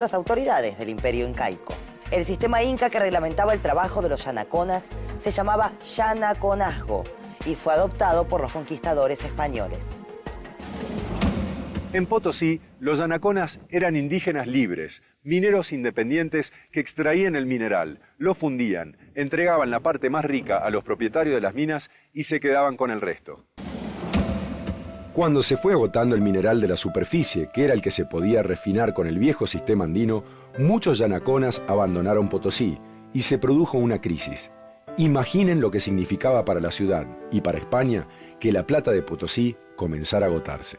las autoridades del Imperio Incaico. El sistema inca que reglamentaba el trabajo de los yanaconas se llamaba yanaconazgo y fue adoptado por los conquistadores españoles. En Potosí, los yanaconas eran indígenas libres, mineros independientes que extraían el mineral, lo fundían, entregaban la parte más rica a los propietarios de las minas y se quedaban con el resto. Cuando se fue agotando el mineral de la superficie, que era el que se podía refinar con el viejo sistema andino, muchos yanaconas abandonaron Potosí y se produjo una crisis. Imaginen lo que significaba para la ciudad y para España que la plata de Potosí comenzara a agotarse.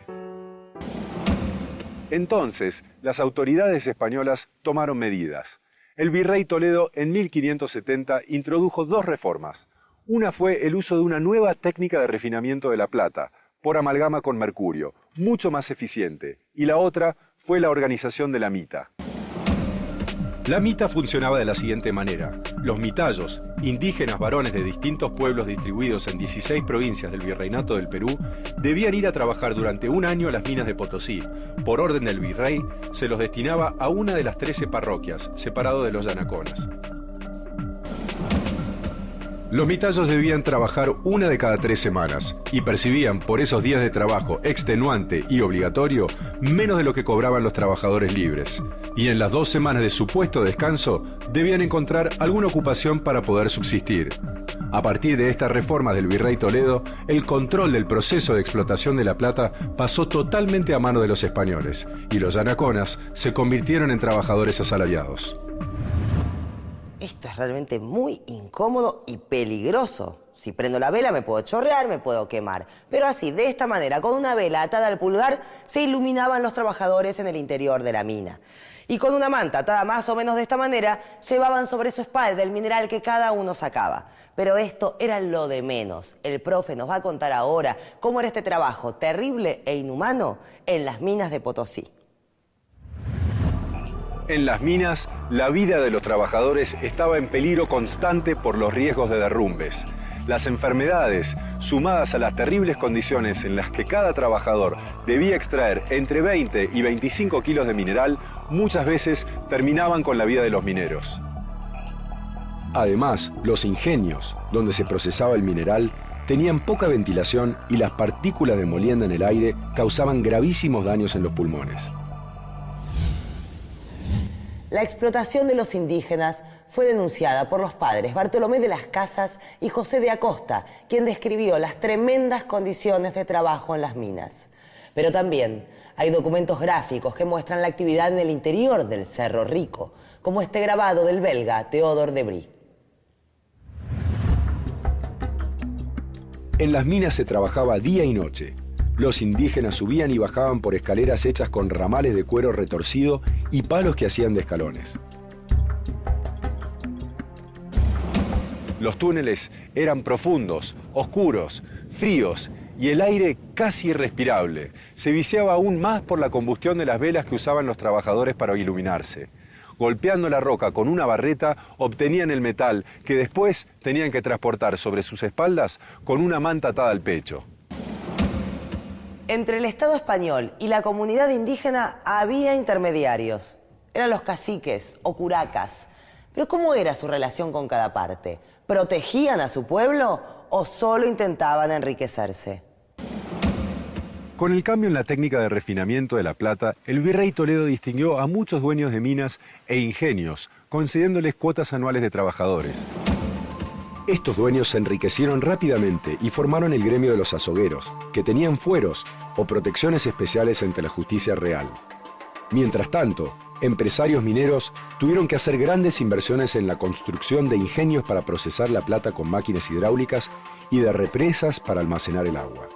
Entonces, las autoridades españolas tomaron medidas. El virrey Toledo en 1570 introdujo dos reformas. Una fue el uso de una nueva técnica de refinamiento de la plata, por amalgama con mercurio, mucho más eficiente, y la otra fue la organización de la mita. La mita funcionaba de la siguiente manera. Los mitayos, indígenas varones de distintos pueblos distribuidos en 16 provincias del Virreinato del Perú, debían ir a trabajar durante un año a las minas de Potosí. Por orden del virrey, se los destinaba a una de las 13 parroquias, separado de los yanaconas. Los mitayos debían trabajar una de cada 3 semanas y percibían por esos días de trabajo extenuante y obligatorio menos de lo que cobraban los trabajadores libres. Y en las 2 semanas de supuesto descanso debían encontrar alguna ocupación para poder subsistir. A partir de esta reforma del virrey Toledo, el control del proceso de explotación de la plata pasó totalmente a mano de los españoles y los yanaconas se convirtieron en trabajadores asalariados. Esto es realmente muy incómodo y peligroso. Si prendo la vela me puedo chorrear, me puedo quemar. Pero así, de esta manera, con una vela atada al pulgar, se iluminaban los trabajadores en el interior de la mina. Y con una manta atada más o menos de esta manera, llevaban sobre su espalda el mineral que cada uno sacaba. Pero esto era lo de menos. El profe nos va a contar ahora cómo era este trabajo terrible e inhumano en las minas de Potosí. En las minas, la vida de los trabajadores estaba en peligro constante por los riesgos de derrumbes. Las enfermedades, sumadas a las terribles condiciones en las que cada trabajador debía extraer entre 20 y 25 kilos de mineral, muchas veces terminaban con la vida de los mineros. Además, los ingenios, donde se procesaba el mineral, tenían poca ventilación y las partículas de molienda en el aire causaban gravísimos daños en los pulmones. La explotación de los indígenas fue denunciada por los padres Bartolomé de las Casas y José de Acosta, quien describió las tremendas condiciones de trabajo en las minas. Pero también hay documentos gráficos que muestran la actividad en el interior del Cerro Rico, como este grabado del belga Théodore de Brie. En las minas se trabajaba día y noche. Los indígenas subían y bajaban por escaleras hechas con ramales de cuero retorcido y palos que hacían de escalones. Los túneles eran profundos, oscuros, fríos y el aire casi irrespirable. Se viciaba aún más por la combustión de las velas que usaban los trabajadores para iluminarse. Golpeando la roca con una barreta, obtenían el metal que después tenían que transportar sobre sus espaldas con una manta atada al pecho. Entre el Estado español y la comunidad indígena había intermediarios. Eran los caciques o curacas. Pero ¿cómo era su relación con cada parte? ¿Protegían a su pueblo o solo intentaban enriquecerse? Con el cambio en la técnica de refinamiento de la plata, el virrey Toledo distinguió a muchos dueños de minas e ingenios, concediéndoles cuotas anuales de trabajadores. Estos dueños se enriquecieron rápidamente y formaron el gremio de los azogueros, que tenían fueros o protecciones especiales ante la justicia real. Mientras tanto, empresarios mineros tuvieron que hacer grandes inversiones en la construcción de ingenios para procesar la plata con máquinas hidráulicas y de represas para almacenar el agua.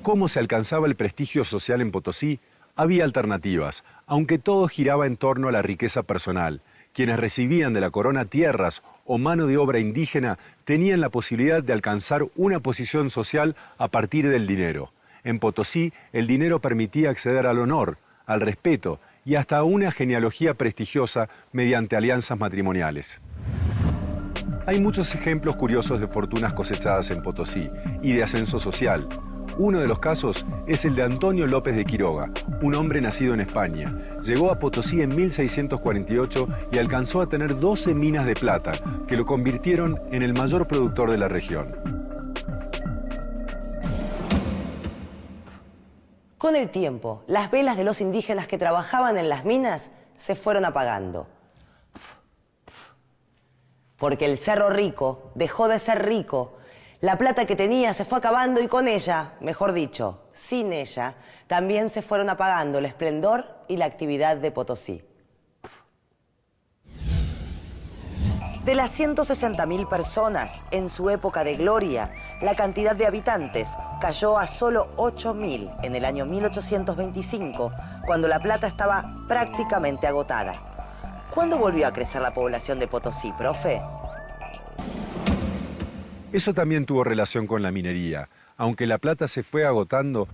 ¿Cómo se alcanzaba el prestigio social en Potosí? Había alternativas, aunque todo giraba en torno a la riqueza personal. Quienes recibían de la corona tierras o mano de obra indígena tenían la posibilidad de alcanzar una posición social a partir del dinero. En Potosí, el dinero permitía acceder al honor, al respeto y hasta a una genealogía prestigiosa mediante alianzas matrimoniales. Hay muchos ejemplos curiosos de fortunas cosechadas en Potosí y de ascenso social. Uno de los casos es el de Antonio López de Quiroga, un hombre nacido en España. Llegó a Potosí en 1648 y alcanzó a tener 12 minas de plata, que lo convirtieron en el mayor productor de la región. Con el tiempo, las velas de los indígenas que trabajaban en las minas se fueron apagando. Porque el Cerro Rico dejó de ser rico. La plata que tenía se fue acabando y con ella, mejor dicho, sin ella, también se fueron apagando el esplendor y la actividad de Potosí. De las 160.000 personas en su época de gloria, la cantidad de habitantes cayó a solo 8.000 en el año 1825, cuando la plata estaba prácticamente agotada. ¿Cuándo volvió a crecer la población de Potosí, profe? Eso también tuvo relación con la minería. Aunque la plata se fue agotando,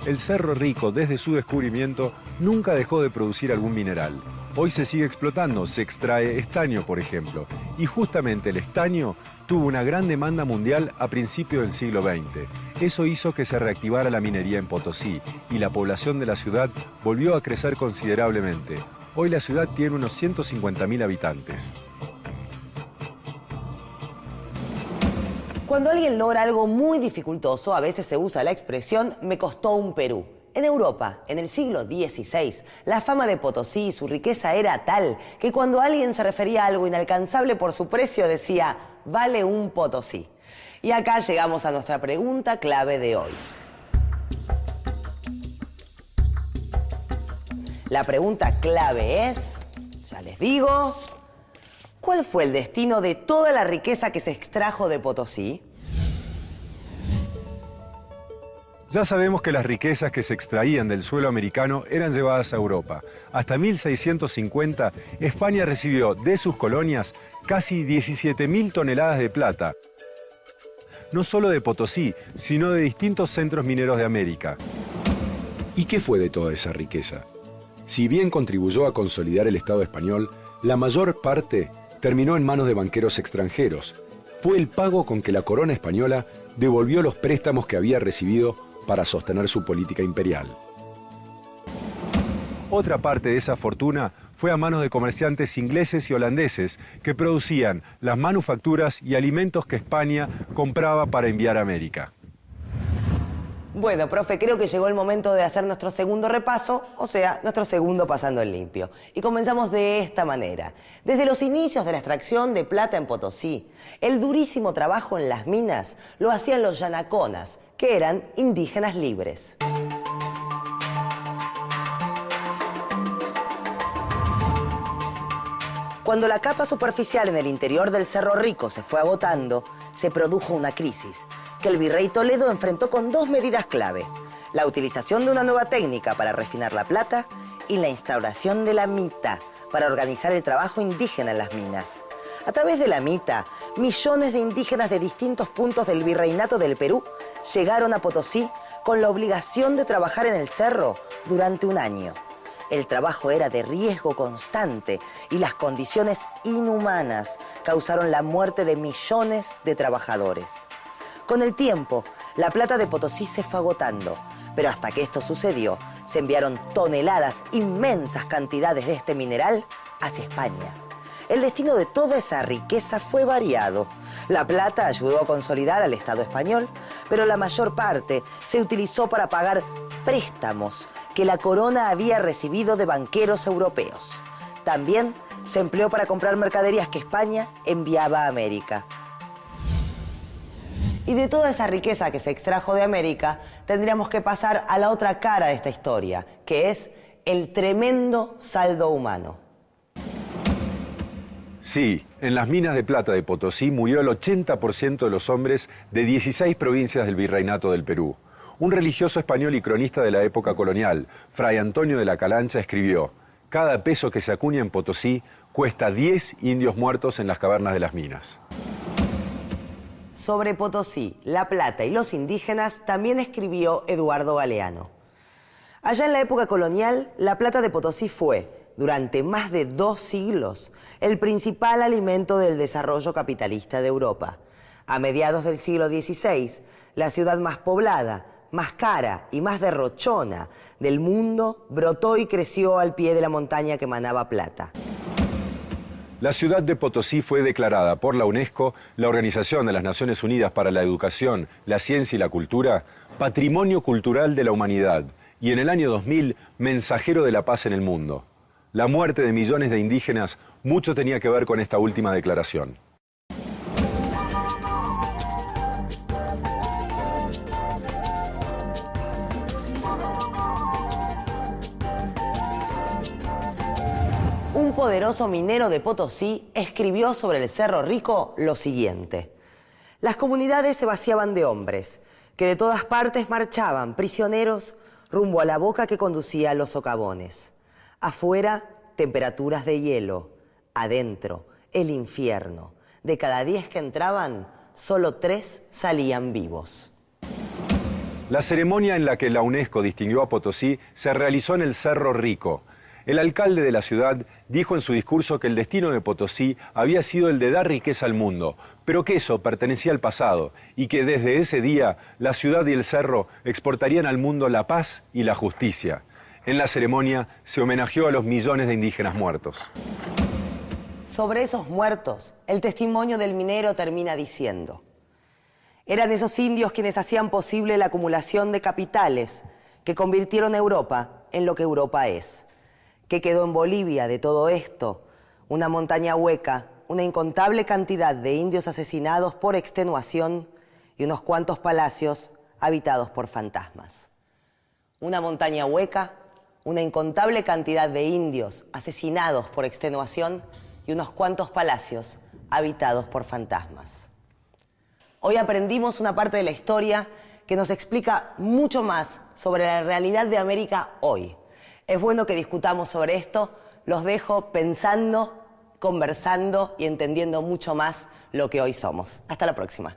el Cerro Rico, desde su descubrimiento, nunca dejó de producir algún mineral. Hoy se sigue explotando, se extrae estaño, por ejemplo. Y justamente el estaño tuvo una gran demanda mundial a principios del siglo XX. Eso hizo que se reactivara la minería en Potosí y la población de la ciudad volvió a crecer considerablemente. Hoy la ciudad tiene unos 150.000 habitantes. Cuando alguien logra algo muy dificultoso, a veces se usa la expresión «me costó un Perú». En Europa, en el siglo XVI, la fama de Potosí y su riqueza era tal que cuando alguien se refería a algo inalcanzable por su precio decía «vale un Potosí». Y acá llegamos a nuestra pregunta clave de hoy. La pregunta clave es, ya les digo, ¿cuál fue el destino de toda la riqueza que se extrajo de Potosí? Ya sabemos que las riquezas que se extraían del suelo americano eran llevadas a Europa. Hasta 1650, España recibió de sus colonias casi 17.000 toneladas de plata. No solo de Potosí, sino de distintos centros mineros de América. ¿Y qué fue de toda esa riqueza? Si bien contribuyó a consolidar el Estado español, la mayor parte terminó en manos de banqueros extranjeros. Fue el pago con que la corona española devolvió los préstamos que había recibido para sostener su política imperial. Otra parte de esa fortuna fue a manos de comerciantes ingleses y holandeses que producían las manufacturas y alimentos que España compraba para enviar a América. Bueno, profe, creo que llegó el momento de hacer nuestro segundo repaso, o sea, nuestro segundo pasando en limpio. Y comenzamos de esta manera. Desde los inicios de la extracción de plata en Potosí, el durísimo trabajo en las minas lo hacían los yanaconas, que eran indígenas libres. Cuando la capa superficial en el interior del Cerro Rico se fue agotando, se produjo una crisis que el virrey Toledo enfrentó con dos medidas clave: la utilización de una nueva técnica para refinar la plata y la instauración de la mita para organizar el trabajo indígena en las minas. A través de la mita, millones de indígenas de distintos puntos del virreinato del Perú llegaron a Potosí con la obligación de trabajar en el cerro durante un año. El trabajo era de riesgo constante y las condiciones inhumanas causaron la muerte de millones de trabajadores. Con el tiempo, la plata de Potosí se fue agotando, pero hasta que esto sucedió, se enviaron toneladas, inmensas cantidades de este mineral hacia España. El destino de toda esa riqueza fue variado. La plata ayudó a consolidar al Estado español, pero la mayor parte se utilizó para pagar préstamos que la corona había recibido de banqueros europeos. También se empleó para comprar mercaderías que España enviaba a América. Y de toda esa riqueza que se extrajo de América, tendríamos que pasar a la otra cara de esta historia, que es el tremendo saldo humano. Sí, en las minas de plata de Potosí murió el 80% de los hombres de 16 provincias del Virreinato del Perú. Un religioso español y cronista de la época colonial, Fray Antonio de la Calancha, escribió: «Cada peso que se acuña en Potosí cuesta 10 indios muertos en las cavernas de las minas». Sobre Potosí, La Plata y los indígenas también escribió Eduardo Galeano. Allá en la época colonial, la plata de Potosí fue, durante más de 2 siglos, el principal alimento del desarrollo capitalista de Europa. A mediados del siglo XVI, la ciudad más poblada, más cara y más derrochona del mundo brotó y creció al pie de la montaña que manaba plata. La ciudad de Potosí fue declarada por la UNESCO, la Organización de las Naciones Unidas para la Educación, la Ciencia y la Cultura, Patrimonio Cultural de la Humanidad y en el año 2000, Mensajero de la Paz en el Mundo. La muerte de millones de indígenas mucho tenía que ver con esta última declaración. Un poderoso minero de Potosí escribió sobre el Cerro Rico lo siguiente: las comunidades se vaciaban de hombres, que de todas partes marchaban prisioneros rumbo a la boca que conducía a los socavones. Afuera, temperaturas de hielo. Adentro, el infierno. De cada 10 que entraban, solo 3 salían vivos. La ceremonia en la que la UNESCO distinguió a Potosí se realizó en el Cerro Rico. El alcalde de la ciudad dijo en su discurso que el destino de Potosí había sido el de dar riqueza al mundo, pero que eso pertenecía al pasado y que desde ese día la ciudad y el cerro exportarían al mundo la paz y la justicia. En la ceremonia se homenajeó a los millones de indígenas muertos. Sobre esos muertos, el testimonio del minero termina diciendo: eran esos indios quienes hacían posible la acumulación de capitales que convirtieron a Europa en lo que Europa es. ¿Qué quedó en Bolivia de todo esto? Una montaña hueca, una incontable cantidad de indios asesinados por extenuación y unos cuantos palacios habitados por fantasmas. Una montaña hueca, una incontable cantidad de indios asesinados por extenuación y unos cuantos palacios habitados por fantasmas. Hoy aprendimos una parte de la historia que nos explica mucho más sobre la realidad de América hoy. Es bueno que discutamos sobre esto. Los dejo pensando, conversando y entendiendo mucho más lo que hoy somos. Hasta la próxima.